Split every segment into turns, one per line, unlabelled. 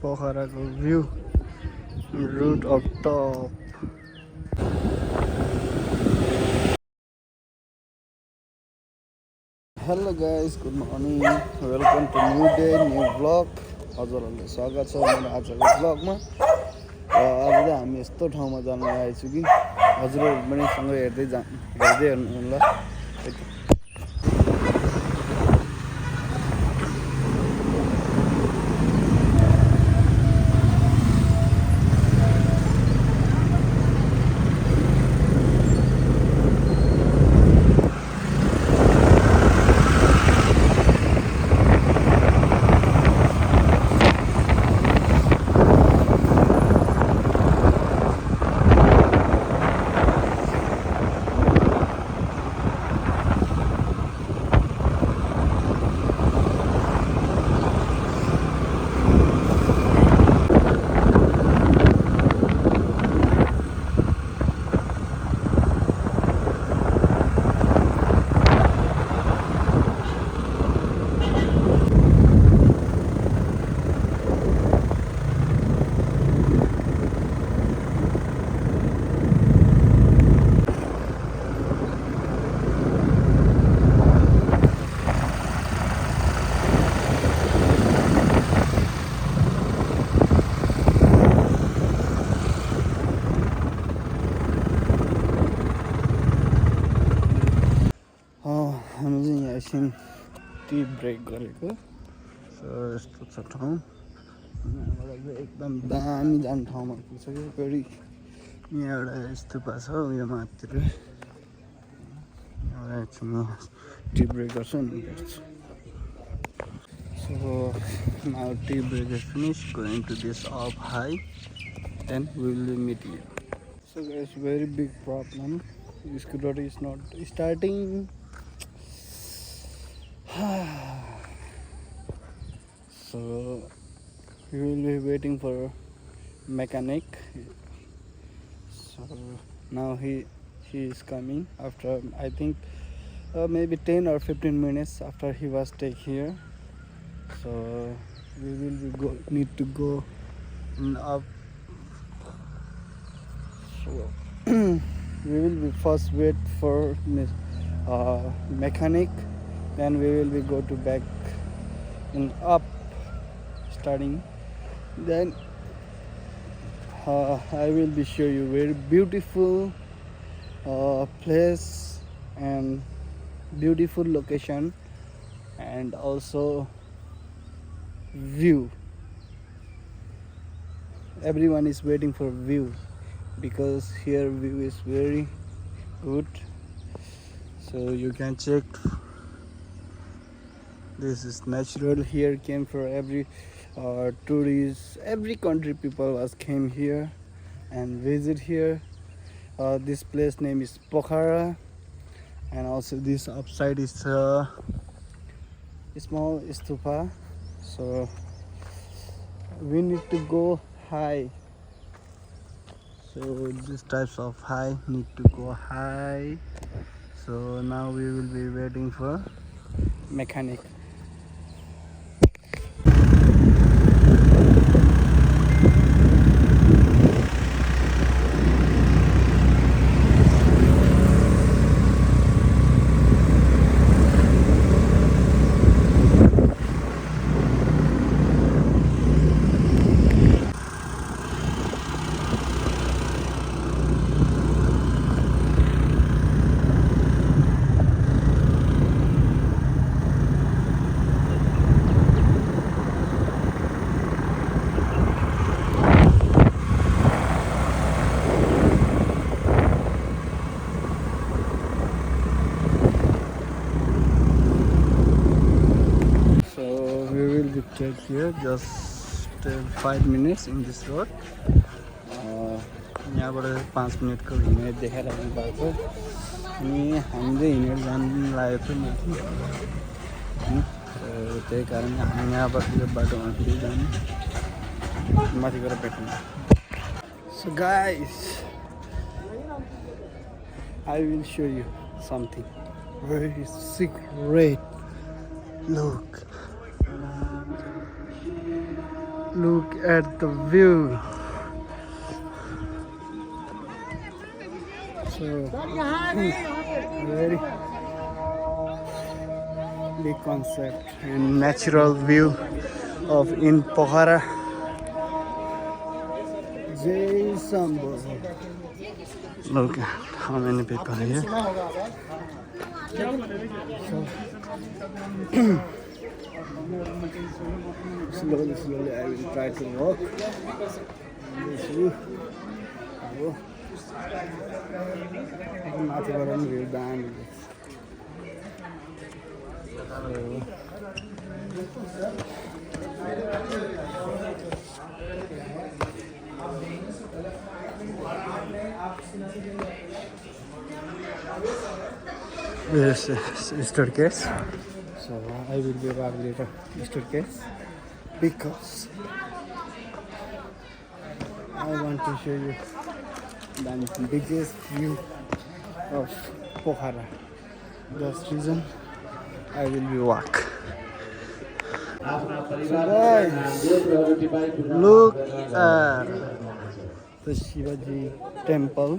पोखराको view route of top. Hello guys, good morning, welcome to new day new vlog. हजुरहरूलाई स्वागत छ मेरो आजको ब्लगमा. र आज चाहिँ हामी यस्तो ठाउँमा जान लागेको कि हजुरहरू पनि सँगै हेर्दै हेर्नु होला. हामी चाहिँ यहाँ एकछिन टी ब्रेक गरेको. सो यस्तो छ ठाउँ. यहाँबाट चाहिँ एकदम दामी दामी ठाउँमा पुगिसक्यो. फेरि यहाँ एउटा स्तूपा छ उयो माथितिर. एउटा एकछिन टी ब्रेक गर्छु अनि भेट्छु. So now tea break is finished. Going to this up high, then we will meet you. So guys, very big problem. The scooter is not starting. So we will be waiting for mechanic. So now he is coming after I think maybe 10 or 15 minutes after he was take here. So we will be need to go up. So we will be first wait for mechanic, then we will be go to back and up starting. Then I will be show you very beautiful place and beautiful location and also view. Everyone is waiting for view because here view is very good. So you can check. This is natural. Here came for every tourists, every country people was came here and visit here. This place name is Pokhara, and also this upside is small stupa. So we need to go high. So these types of high need to go high. So now we will be waiting for mechanic. Check here just 5 minutes in this road. यहाँबाट 5 मिनटको हिँडेर देखाइराख्नु भएको अनि हामीले हिँडेर जानु लागेको थियो माथि. त्यही कारण हामी यहाँबाट यो बाटोमा फेरि जानु माथि गएर भेट्नु. So guys, I will show you something very secret. Look. Look at the view. So very big concept and natural view of in Pokhara. Jai Sambho. Look at how many people are here. So slowly I will try to walk. This view. माथिबाट view दामी Yes, staircase. So I will be back later. Staircase because I want to show you the biggest view of Pokhara. That's reason I will be walk. So guys, look at the Shivaji temple.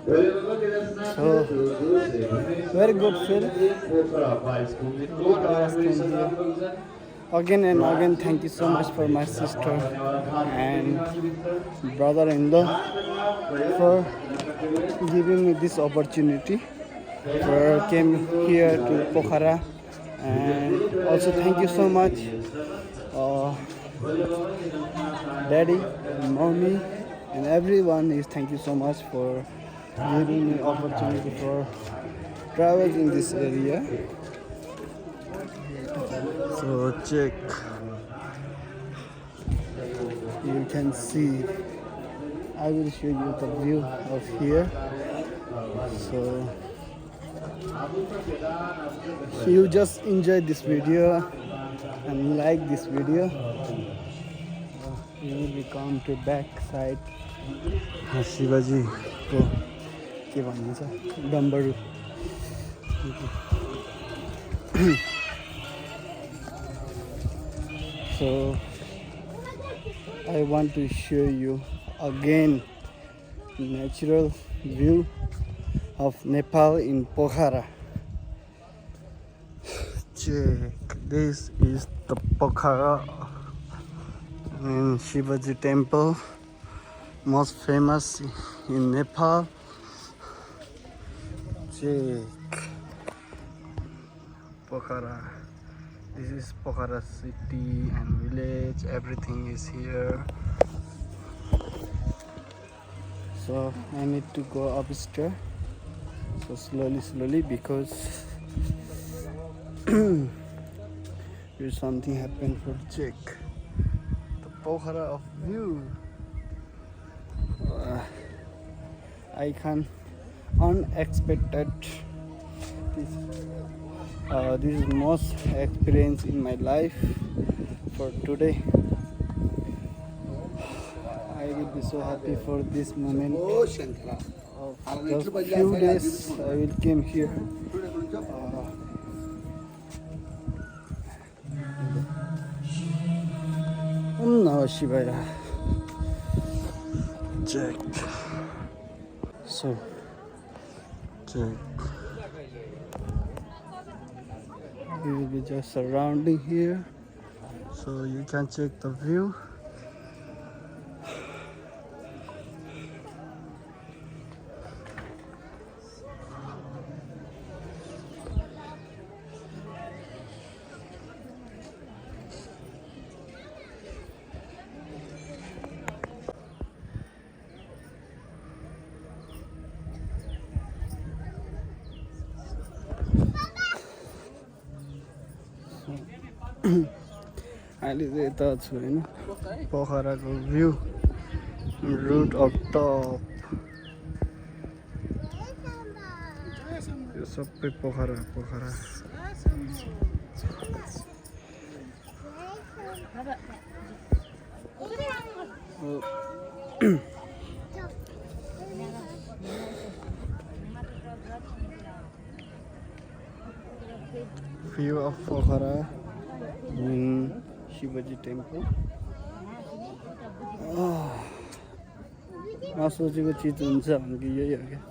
So very good feel. Again and again, thank you so much for my sister and brother-in-law for giving me this opportunity. For came here to Pokhara, and also thank you so much, Daddy, Mommy, and everyone. Is thank you so much for giving me opportunity for travel in this area. So check, you can see. I will show you the view of here. So you just enjoy this video and like this video. You will come to back side. Shivaji को के भनिन्छ डम्बरू. So I want to show you again natural view of Nepal in Pokhara. Check, this is the Pokhara and Shivaji temple, most famous in Nepal. Check, Pokhara. This is Pokhara city and village. Everything is here. So I need to go upstairs. So slowly because there's something happened for check. The Pokhara of view. I can unexpected. This is most experience in my life for today. I will be so happy for this moment. Just few days I will came here. Om Namah Shivaya. Check. So check. We will be just surrounding here, so you can check the view. अहिले चाहिँ यता छु हैन पोखराको view route of टप यो सबै पोखरा view of Pokhara in Shivaji temple. नसोचेको चिज हुन्छ भनेको यही हो क्या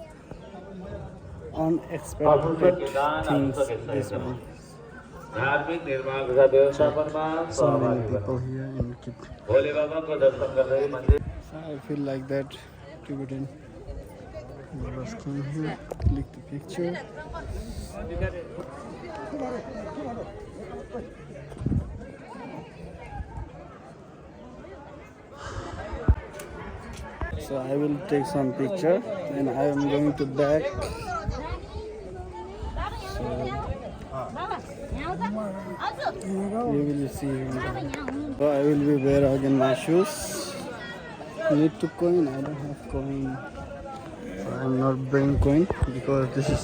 अनएक्सपेक्टेड थिङ्स दिस वान
धार्मिक निर्माण तथा व्यवस्थापनमा
so many
सहभागी
people
बन्नु
here in Kit.
भोले बाबाको दर्शन गर्दै मन्दिर
So I feel like that Tibetan lovers came here, click the picture. So I will take some picture and I am going to back. So you will see him. So I will be wear again my shoes. Need to coin. I don't have coin. So I'm not bring coin because this is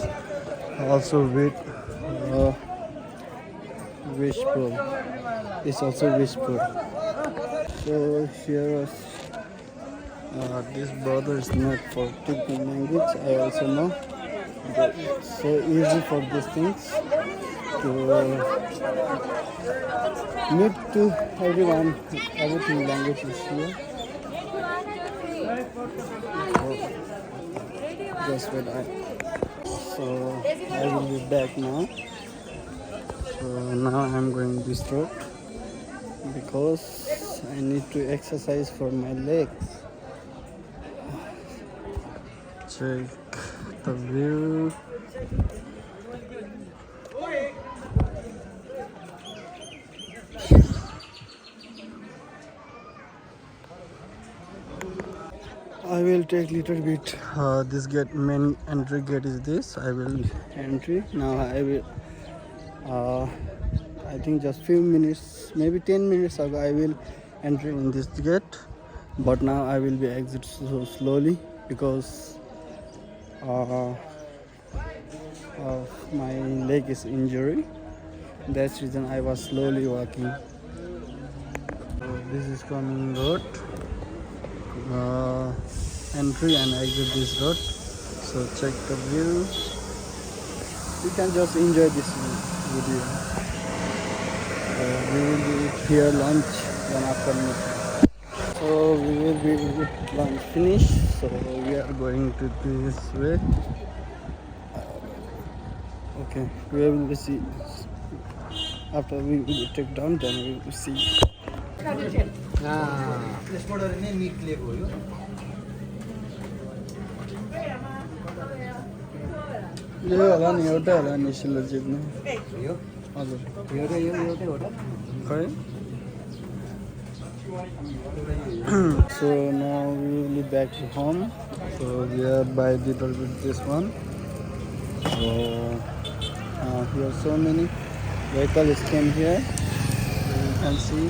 also with wishful. It's also wishful. So here was this brother is not for Tibetan language. I also know. But it's so easy for these things to meet to everyone. Everything language is here. Just wait. So I will be back now. So now I'm going this road because I need to exercise for my legs. Check the view. I will take little bit. This gate, main entry gate is this. I will entry now. I will. I think just few minutes, maybe 10 minutes ago, I will enter in this gate. But now I will be exit so slowly because my leg is injury. That's reason I was slowly walking. So this is coming road. Entry and exit this road. So check the view. You can just enjoy this video. We will be here lunch then after meeting. So we will be with lunch finished. So we are going to this way. Okay, we will be see. After we will take down, then we will see. यो होला नि एउटै होला नि सिल्लो जित्नु हजुर खै So now we will be back to home. So we are by little bit this one. So here so many vehicles came here. You can see.